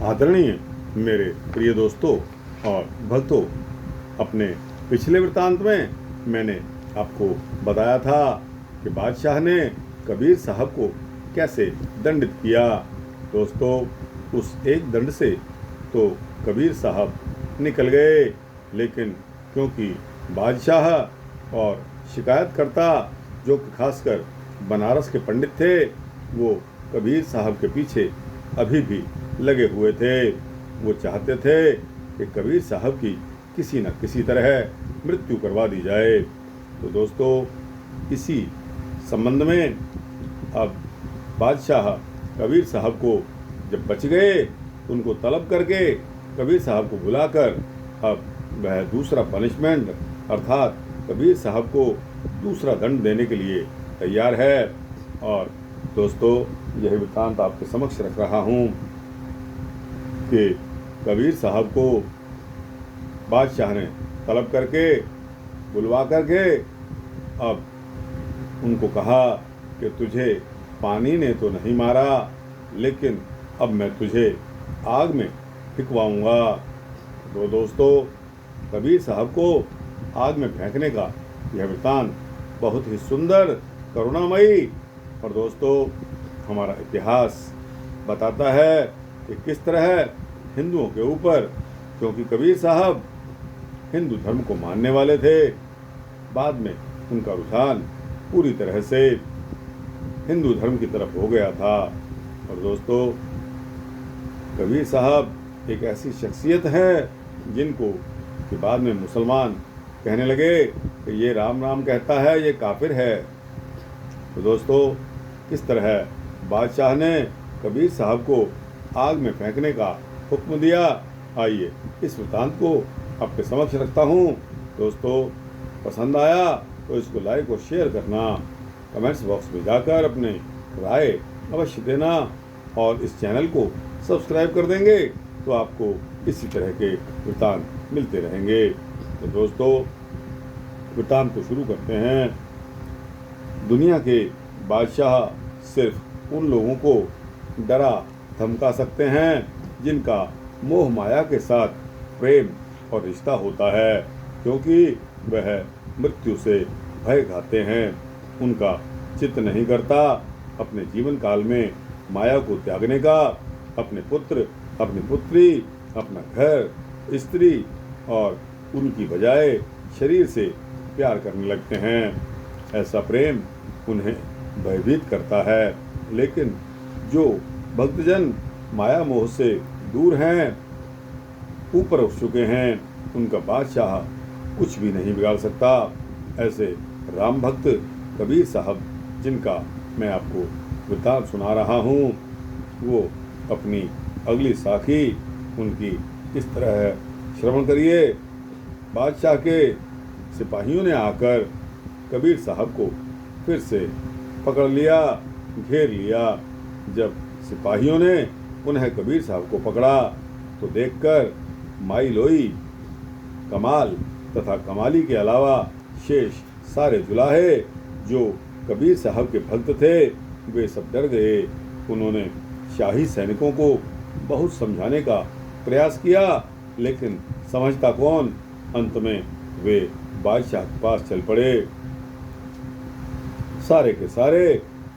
आदरणीय मेरे प्रिय दोस्तों और भक्तों, अपने पिछले वृत्तांत में मैंने आपको बताया था कि बादशाह ने कबीर साहब को कैसे दंडित किया। दोस्तों, उस एक दंड से तो कबीर साहब निकल गए, लेकिन क्योंकि बादशाह और शिकायतकर्ता, जो खासकर बनारस के पंडित थे, वो कबीर साहब के पीछे अभी भी लगे हुए थे। वो चाहते थे कि कबीर साहब की किसी न किसी तरह मृत्यु करवा दी जाए। तो दोस्तों, इसी संबंध में अब बादशाह कबीर साहब को जब बच गए, उनको तलब करके कबीर साहब को बुलाकर अब वह दूसरा पनिशमेंट अर्थात कबीर साहब को दूसरा दंड देने के लिए तैयार है। और दोस्तों, यह वृत्तांत आपके समक्ष रख रहा हूँ कि कबीर साहब को बादशाह ने तलब करके बुलवा करके अब उनको कहा कि तुझे पानी ने तो नहीं मारा, लेकिन अब मैं तुझे आग में फिकवाऊंगा। तो दोस्तों, कबीर साहब को आग में फेंकने का यह वृत्तांत बहुत ही सुंदर, करुणामयी और दोस्तों, हमारा इतिहास बताता है कि किस तरह हिंदुओं के ऊपर, क्योंकि कबीर साहब हिंदू धर्म को मानने वाले थे, बाद में उनका रुझान पूरी तरह से हिंदू धर्म की तरफ हो गया था। और दोस्तों, कबीर साहब एक ऐसी शख्सियत है जिनको कि बाद में मुसलमान कहने लगे कि ये राम राम कहता है, ये काफिर है। तो दोस्तों, किस तरह बादशाह ने कबीर साहब को आग में फेंकने का हुक्म दिया, आइए इस वृत्तांत को आपके समक्ष रखता हूँ। दोस्तों, पसंद आया तो इसको लाइक और शेयर करना, कमेंट्स बॉक्स में जाकर अपने राय अवश्य देना और इस चैनल को सब्सक्राइब कर देंगे तो आपको इसी तरह के वृत्तांत मिलते रहेंगे। तो दोस्तों, वृत्तांत को शुरू करते हैं। दुनिया के बादशाह सिर्फ उन लोगों को डरा धमका सकते हैं जिनका मोह माया के साथ प्रेम और रिश्ता होता है, क्योंकि वह मृत्यु से भय खाते हैं। उनका चित्त नहीं करता अपने जीवन काल में माया को त्यागने का। अपने पुत्र, अपनी पुत्री, अपना घर, स्त्री और उनकी बजाय शरीर से प्यार करने लगते हैं। ऐसा प्रेम उन्हें भयभीत करता है, लेकिन जो भक्तजन माया मोह से दूर हैं, ऊपर उठ चुके हैं, उनका बादशाह कुछ भी नहीं बिगाड़ सकता। ऐसे राम भक्त कबीर साहब, जिनका मैं आपको वृत्तांत सुना रहा हूँ, वो अपनी अगली साखी उनकी इस तरह श्रवण करिए। बादशाह के सिपाहियों ने आकर कबीर साहब को फिर से पकड़ लिया, घेर लिया। जब सिपाहियों ने उन्हें कबीर साहब को पकड़ा तो देखकर माई लोई, कमाल तथा कमाली के अलावा शेष सारे जुलाहे जो कबीर साहब के भक्त थे, वे सब डर गए। उन्होंने शाही सैनिकों को बहुत समझाने का प्रयास किया, लेकिन समझता कौन। अंत में वे बादशाह के पास चल पड़े। सारे के सारे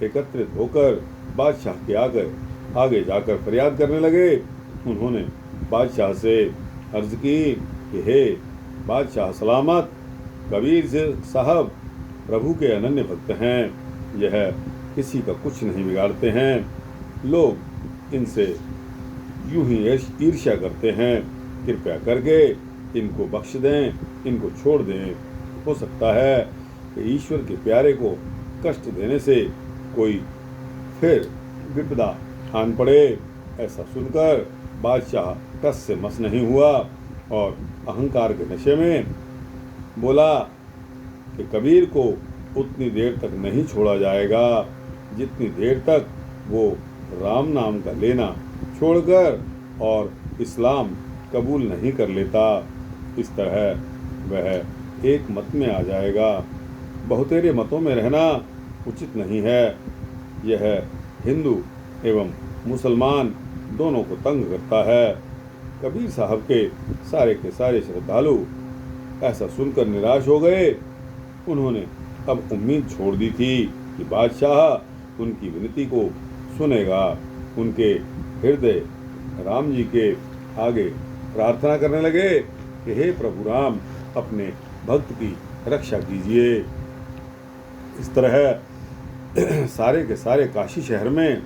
एकत्रित होकर बादशाह के आगे जाकर फरियाद करने लगे। उन्होंने बादशाह से अर्ज की कि हे बादशाह सलामत, कबीर साहब प्रभु के अनन्य भक्त हैं। यह किसी का कुछ नहीं बिगाड़ते हैं। लोग इनसे यूं ही ईर्ष्या करते हैं। कृपया करके इनको बख्श दें, इनको छोड़ दें। हो सकता है कि ईश्वर के प्यारे को कष्ट देने से कोई फिर विपदा आन पड़े। ऐसा सुनकर बादशाह टस से मस नहीं हुआ और अहंकार के नशे में बोला कि कबीर को उतनी देर तक नहीं छोड़ा जाएगा जितनी देर तक वो राम नाम का लेना छोड़कर और इस्लाम कबूल नहीं कर लेता। इस तरह वह एक मत में आ जाएगा। बहुतेरे मतों में रहना उचित नहीं है। यह हिंदू एवं मुसलमान दोनों को तंग करता है। कबीर साहब के सारे श्रद्धालु ऐसा सुनकर निराश हो गए। उन्होंने अब उम्मीद छोड़ दी थी कि बादशाह उनकी विनती को सुनेगा। उनके हृदय राम जी के आगे प्रार्थना करने लगे कि हे प्रभु राम, अपने भक्त की रक्षा कीजिए। इस तरह सारे के सारे काशी शहर में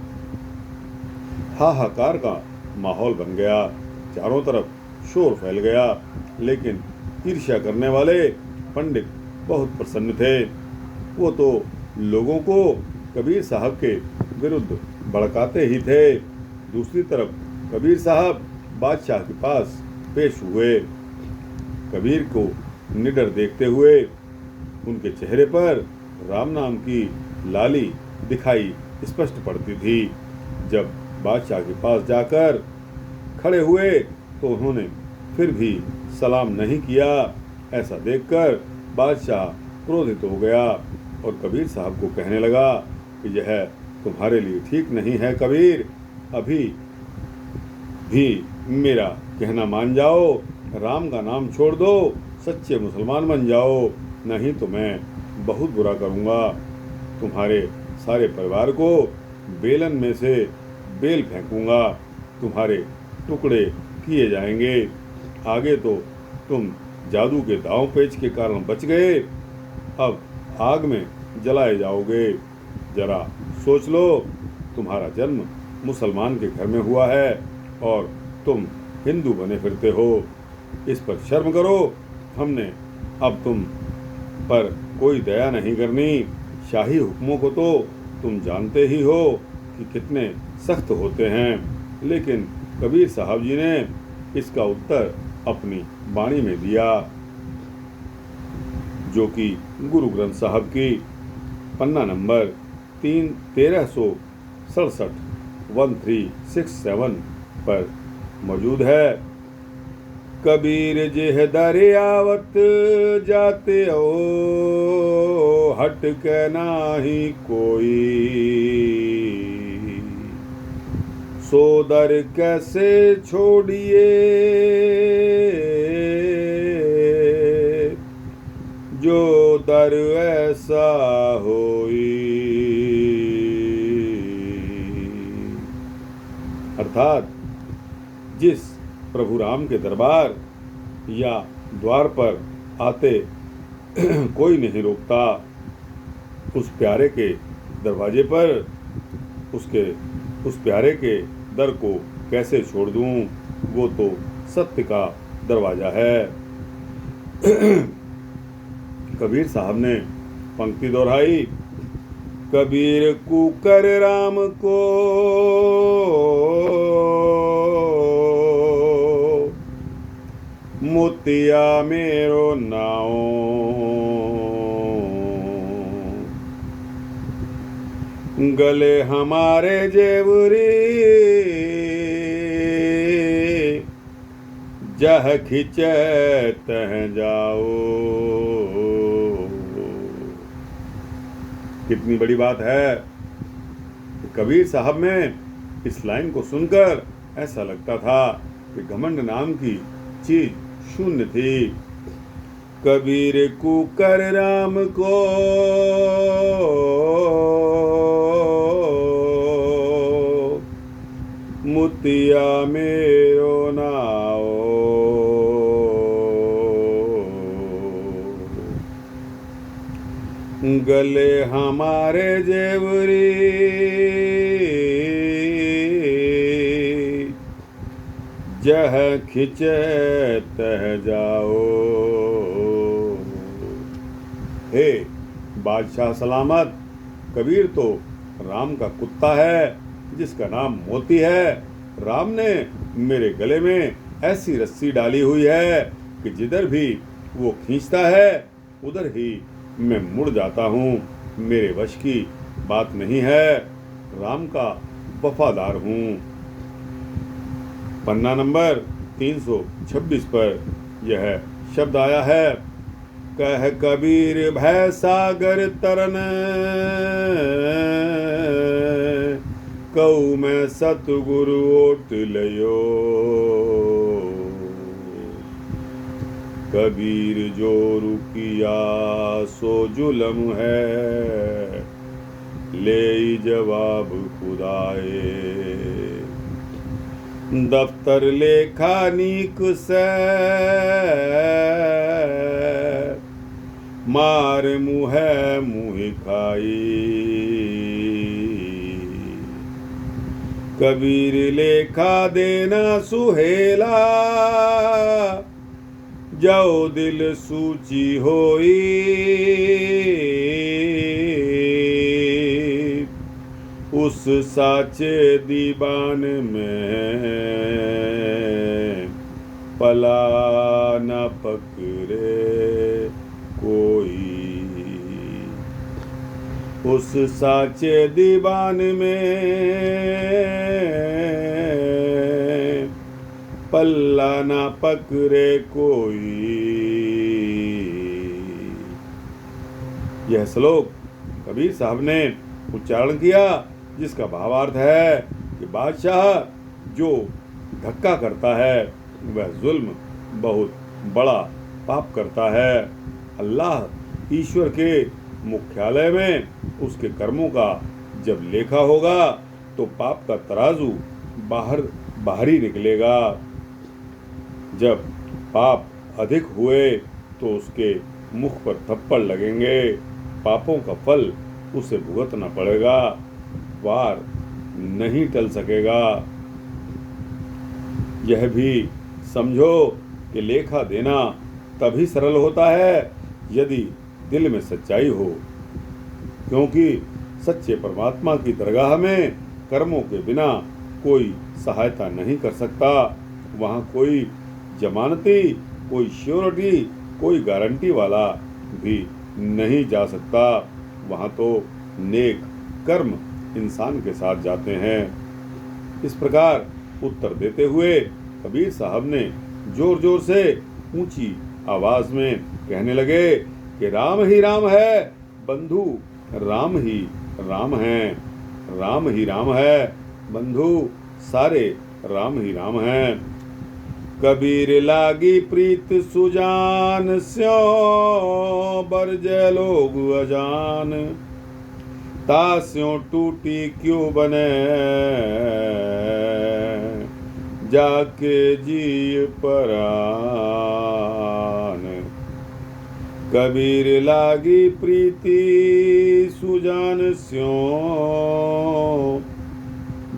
हाहाकार का माहौल बन गया। चारों तरफ शोर फैल गया, लेकिन ईर्ष्या करने वाले पंडित बहुत प्रसन्न थे। वो तो लोगों को कबीर साहब के विरुद्ध भड़काते ही थे। दूसरी तरफ कबीर साहब बादशाह के पास पेश हुए। कबीर को निडर देखते हुए उनके चेहरे पर राम नाम की लाली दिखाई स्पष्ट पड़ती थी। जब बादशाह के पास जाकर खड़े हुए तो उन्होंने फिर भी सलाम नहीं किया। ऐसा देखकर बादशाह क्रोधित हो गया और कबीर साहब को कहने लगा कि यह तुम्हारे लिए ठीक नहीं है कबीर, अभी भी मेरा कहना मान जाओ, राम का नाम छोड़ दो, सच्चे मुसलमान बन जाओ, नहीं तो मैं बहुत बुरा करूँगा। तुम्हारे सारे परिवार को बेलन में से बेल फेंकूंगा, तुम्हारे टुकड़े किए जाएंगे। आगे तो तुम जादू के दांव पेच के कारण बच गए, अब आग में जलाए जाओगे। जरा सोच लो, तुम्हारा जन्म मुसलमान के घर में हुआ है और तुम हिंदू बने फिरते हो। इस पर शर्म करो। हमने अब तुम पर कोई दया नहीं करनी। शाही हुक्मों को तो तुम जानते ही हो कि कितने सख्त होते हैं। लेकिन कबीर साहब जी ने इसका उत्तर अपनी वाणी में दिया, जो कि गुरु ग्रंथ साहब की पन्ना नंबर 1367 1367 पर मौजूद है। कबीर जेह दरियावत जाते हो, हट के नाही कोई, सो दर कैसे छोड़िए, जो दर ऐसा होई। अर्थात जिस प्रभु राम के दरबार या द्वार पर आते कोई नहीं रोकता, उस प्यारे के दरवाजे पर उस प्यारे के दर को कैसे छोड़ दूं। वो तो सत्य का दरवाजा है। कबीर साहब ने पंक्ति दोहराई, कबीर कुकर राम को मोतिया मेरो नाओ, गले हमारे जेवरी जह खिंचे तह जाओ। कितनी बड़ी बात है। कबीर साहब में इस लाइन को सुनकर ऐसा लगता था कि घमंड नाम की चीज शून्य थी। कबीर कुकर राम को मुतिया मेरो नाओ, गले हमारे जेवरी जह खिंचे तह जाओ। हे बादशाह सलामत, कबीर तो राम का कुत्ता है जिसका नाम मोती है। राम ने मेरे गले में ऐसी रस्सी डाली हुई है कि जिधर भी वो खींचता है उधर ही मैं मुड़ जाता हूँ। मेरे वश की बात नहीं है, राम का वफादार हूँ। पन्ना नंबर 326 पर यह शब्द आया है, कह कबीर भय सागर तरन, कहूँ मैं सतगुरु ओट लियो। कबीर जो रुकिया सो जुलम है, ले जवाब खुदाए। दफ्तर लेखा नीक से मार मुहे मुँह खाई। कबीर लेखा देना सुहेला, जाओ दिल सूची होई। उस साचे दीवान में पला न पकड़े कोई। उस साचे दीवान में पल्ला ना पकड़े कोई। यह श्लोक कबीर साहब ने उच्चारण किया, जिसका भावार्थ है कि बादशाह जो धक्का करता है वह जुल्म बहुत बड़ा पाप करता है। अल्लाह ईश्वर के मुख्यालय में उसके कर्मों का जब लेखा होगा तो पाप का तराजू बाहर ही निकलेगा। जब पाप अधिक हुए तो उसके मुख पर थप्पड़ लगेंगे, पापों का फल उसे भुगतना पड़ेगा, वार नहीं टल सकेगा। यह भी समझो कि लेखा देना तभी सरल होता है यदि दिल में सच्चाई हो, क्योंकि सच्चे परमात्मा की दरगाह में कर्मों के बिना कोई सहायता नहीं कर सकता। वहाँ कोई जमानती, कोई श्योरिटी, कोई गारंटी वाला भी नहीं जा सकता। वहाँ तो नेक कर्म इंसान के साथ जाते हैं। इस प्रकार उत्तर देते हुए कबीर साहब ने जोर जोर से ऊंची आवाज में कहने लगे कि राम ही राम है बंधु, राम ही राम है, राम ही राम है बंधु, सारे राम ही राम हैं। कबीर लागी प्रीत सुजान, स्यों बरजे लोग अजान, तास्यों टूटी क्यों बने, जाके जी परान। कबीर लागी प्रीति सुजान, स्यों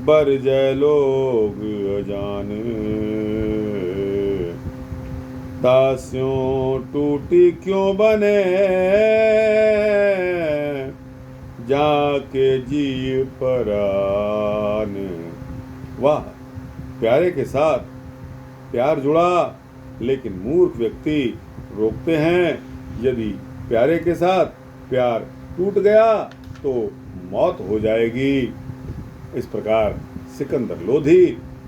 बरजे लोग अजान, तास्यों टूटी क्यों बने, जाके जी परान। वाह, प्यारे के साथ प्यार जुड़ा, लेकिन मूर्ख व्यक्ति रोकते हैं यदि प्यारे के साथ प्यार टूट गया तो मौत हो जाएगी। इस प्रकार सिकंदर लोधी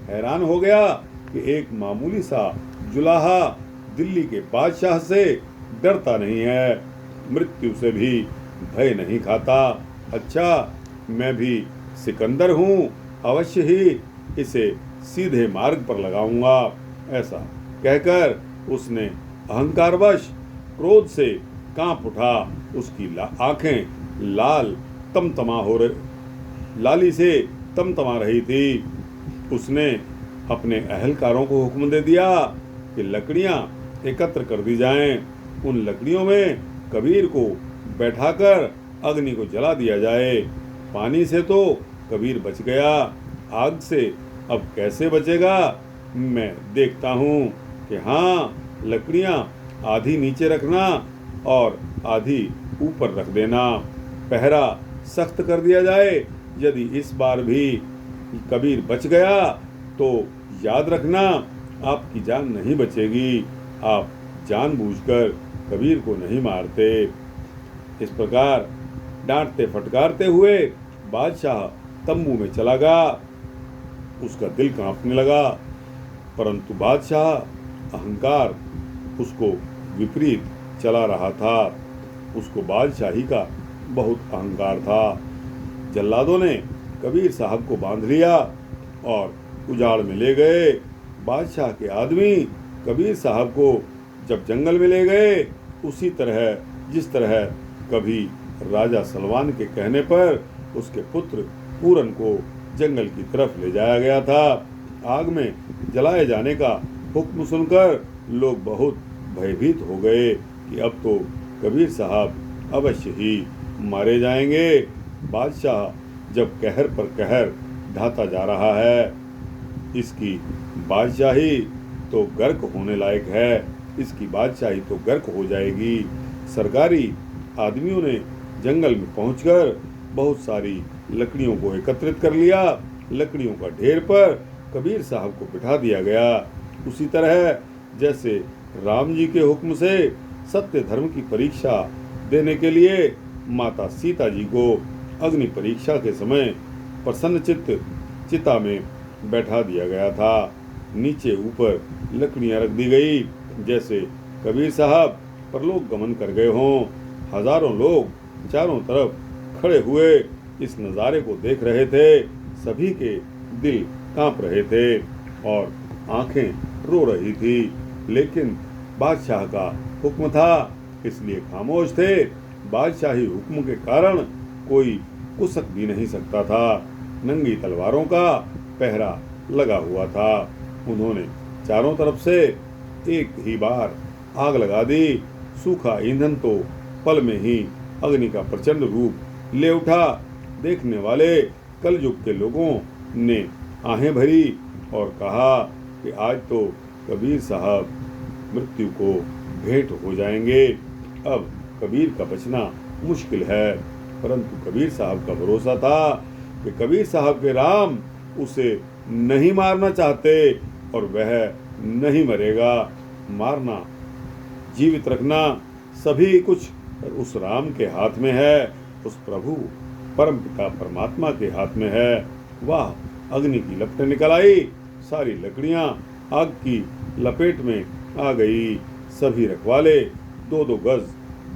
हैरान हो गया कि एक मामूली सा जुलाहा दिल्ली के बादशाह से डरता नहीं है, मृत्यु से भी भय नहीं खाता। अच्छा, मैं भी सिकंदर हूँ, अवश्य ही इसे सीधे मार्ग पर लगाऊंगा। ऐसा कहकर उसने अहंकारवश क्रोध से कांप उठा। उसकी आंखें लाली से तमतमा रही थी। उसने अपने अहलकारों को हुक्म दे दिया कि लकड़ियां एकत्र कर दी जाएं। उन लकड़ियों में कबीर को बैठाकर अग्नि को जला दिया जाए। पानी से तो कबीर बच गया, आग से अब कैसे बचेगा? मैं देखता हूँ कि हाँ, लकड़ियाँ आधी नीचे रखना और आधी ऊपर रख देना। पहरा सख्त कर दिया जाए। यदि इस बार भी कबीर बच गया तो याद रखना, आपकी जान नहीं बचेगी। आप जानबूझकर कबीर को नहीं मारते। इस प्रकार डांटते फटकारते हुए बादशाह तंबू में चला गया। उसका दिल कांपने लगा, परंतु बादशाह अहंकार उसको विपरीत चला रहा था। उसको बादशाही का बहुत अहंकार था। जल्लादों ने कबीर साहब को बांध लिया और उजाड़ में ले गए। बादशाह के आदमी कबीर साहब को जब जंगल में ले गए, उसी तरह जिस तरह कभी राजा सलमान के कहने पर उसके पुत्र पूरन को जंगल की तरफ ले जाया गया था। आग में जलाए जाने का हुक्म सुनकर लोग बहुत भयभीत हो गए कि अब तो कबीर साहब अवश्य ही मारे जाएंगे। बादशाह जब कहर पर कहर ढाता जा रहा है, इसकी बादशाही तो गर्क होने लायक है, इसकी बादशाही तो गर्क हो जाएगी। सरकारी आदमियों ने जंगल में पहुंचकर बहुत सारी लकड़ियों को एकत्रित कर लिया। लकड़ियों का ढेर पर कबीर साहब को बिठा दिया गया। उसी तरह जैसे राम जी के हुक्म से सत्य धर्म की परीक्षा देने के लिए माता सीता जी को अग्नि परीक्षा के समय प्रसन्न चिता में बैठा दिया गया था। नीचे ऊपर लकड़ियां रख दी गई, जैसे कबीर साहब परलोक गमन कर गए हों। हजारों लोग चारों तरफ खड़े हुए इस नज़ारे को देख रहे थे। सभी के दिल कांप रहे थे और आंखें रो रही थी, लेकिन बादशाह का हुक्म था इसलिए खामोश थे। बादशाही हुक्म के कारण कोई कुसक भी नहीं सकता था। नंगी तलवारों का पहरा लगा हुआ था। उन्होंने चारों तरफ से एक ही बार आग लगा दी। सूखा ईंधन तो पल में ही अग्नि का प्रचंड रूप ले उठा। देखने वाले कलयुग के लोगों ने आहें भरी और कहा कि आज तो कबीर साहब मृत्यु को भेंट हो जाएंगे। अब कबीर का बचना मुश्किल है, परंतु कबीर साहब का भरोसा था कि कबीर साहब के राम उसे नहीं मारना चाहते और वह नहीं मरेगा। मारना, जीवित रखना सभी कुछ उस राम के हाथ में है, उस प्रभु परम पिता परमात्मा के हाथ में है। वाह, अग्नि की लपटें निकल आई, सारी लकड़ियां आग की लपेट में आ गई। सभी रखवाले 2-2 गज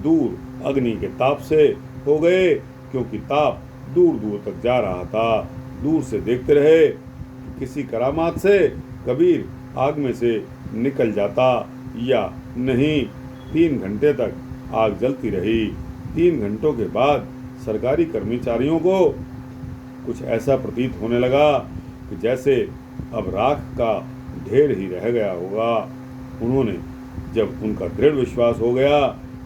दूर अग्नि के ताप से हो गए, क्योंकि ताप दूर दूर तक जा रहा था। दूर से देखते रहे कि किसी करामात से कबीर आग में से निकल जाता या नहीं। 3 घंटे तक आग जलती रही। 3 घंटों के बाद सरकारी कर्मचारियों को कुछ ऐसा प्रतीत होने लगा कि जैसे अब राख का ढेर ही रह गया होगा। उन्होंने जब उनका दृढ़ विश्वास हो गया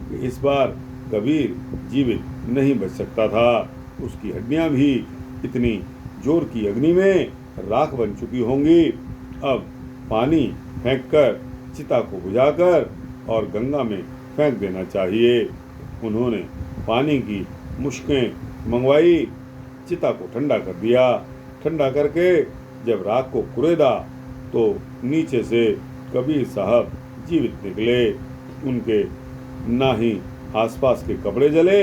कि इस बार कबीर जीवित नहीं बच सकता था, उसकी हड्डियां भी इतनी जोर की अग्नि में राख बन चुकी होंगी, अब पानी फेंककर चिता को बुझाकर और गंगा में फेंक देना चाहिए। उन्होंने पानी की मुश्कें मंगवाई, चिता को ठंडा कर दिया। ठंडा करके जब राख को कुरेदा तो नीचे से कबीर साहब जीवित निकले। उनके ना ही आसपास के कपड़े जले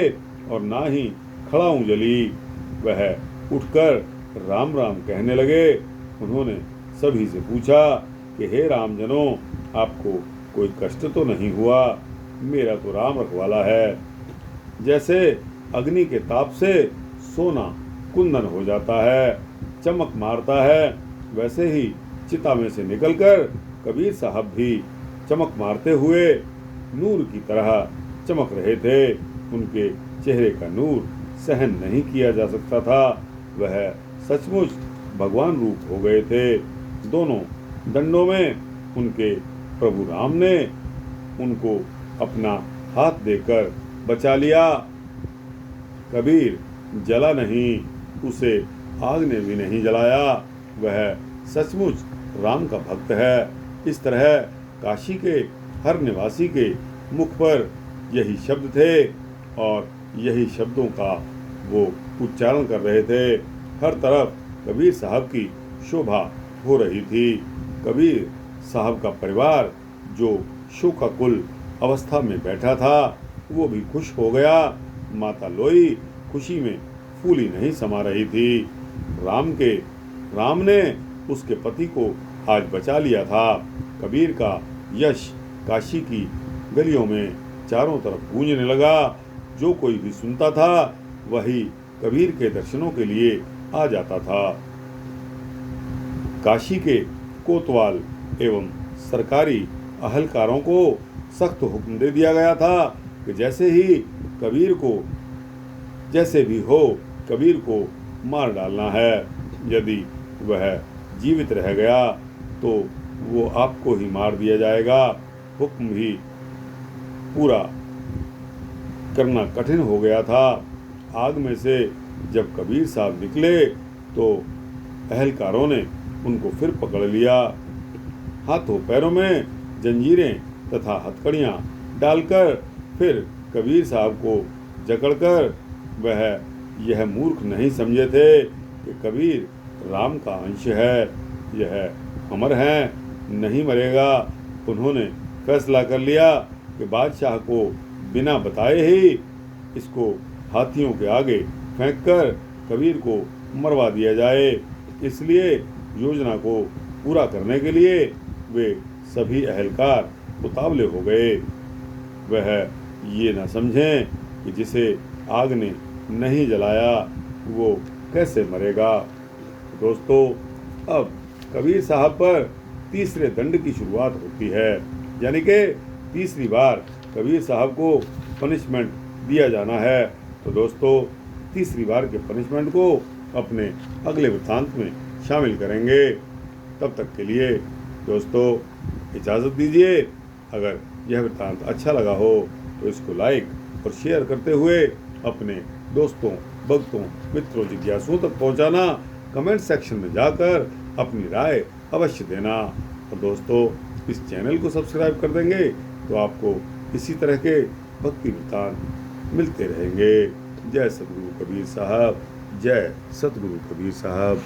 और ना ही खड़ाऊं जली। वह उठकर राम राम कहने लगे। उन्होंने सभी से पूछा कि हे रामजनों, आपको कोई कष्ट तो नहीं हुआ? मेरा तो राम रखवाला है। जैसे अग्नि के ताप से सोना कुंदन हो जाता है, चमक मारता है, वैसे ही चिता में से निकलकर कबीर साहब भी चमक मारते हुए नूर की तरह चमक रहे थे। उनके चेहरे का नूर सहन नहीं किया जा सकता था। वह सचमुच भगवान रूप हो गए थे। दोनों दंडों में उनके प्रभु राम ने उनको अपना हाथ देकर बचा लिया। कबीर जला नहीं, उसे आग ने भी नहीं जलाया। वह सचमुच राम का भक्त है। इस तरह काशी के हर निवासी के मुख पर यही शब्द थे और यही शब्दों का वो उच्चारण कर रहे थे। हर तरफ कबीर साहब की शोभा हो रही थी। कबीर साहब का परिवार जो शोकाकुल अवस्था में बैठा था, वो भी खुश हो गया। माता लोई खुशी में फूली नहीं समा रही थी। राम ने उसके पति को आज बचा लिया था। कबीर का यश काशी की गलियों में चारों तरफ गूंजने लगा। जो कोई भी सुनता था वही कबीर के दर्शनों के लिए आ जाता था। काशी के कोतवाल एवं सरकारी अहलकारों को सख्त हुक्म दे दिया गया था कि जैसे भी हो कबीर को मार डालना है। यदि वह जीवित रह गया तो वो आपको ही मार दिया जाएगा। हुक्म भी पूरा करना कठिन हो गया था। आग में से जब कबीर साहब निकले तो अहलकारों ने उनको फिर पकड़ लिया। हाथों पैरों में जंजीरें तथा हथकड़ियाँ डालकर फिर कबीर साहब को जकड़कर वह यह मूर्ख नहीं समझे थे कि कबीर राम का अंश है, यह अमर है, नहीं मरेगा। उन्होंने फैसला कर लिया कि बादशाह को बिना बताए ही इसको हाथियों के आगे फेंककर कबीर को मरवा दिया जाए। इसलिए योजना को पूरा करने के लिए वे सभी अहलकार उतावले हो गए। वह ये न समझें कि जिसे आग ने नहीं जलाया वो कैसे मरेगा। दोस्तों, अब कबीर साहब पर तीसरे दंड की शुरुआत होती है, यानी कि तीसरी बार कबीर साहब को पनिशमेंट दिया जाना है। तो दोस्तों, तीसरी बार के पनिशमेंट को अपने अगले वृत्तांत में शामिल करेंगे। तब तक के लिए दोस्तों इजाज़त दीजिए। अगर यह वृत्तांत अच्छा लगा हो तो इसको लाइक और शेयर करते हुए अपने दोस्तों, भक्तों, मित्रों, जिज्ञासुओं तक पहुंचाना। कमेंट सेक्शन में जाकर अपनी राय अवश्य देना। और दोस्तों, इस चैनल को सब्सक्राइब कर देंगे तो आपको इसी तरह के भक्ति वृत्तांत मिलते रहेंगे। जय सतगुरु कबीर साहब, जय सतगुरु कबीर साहब।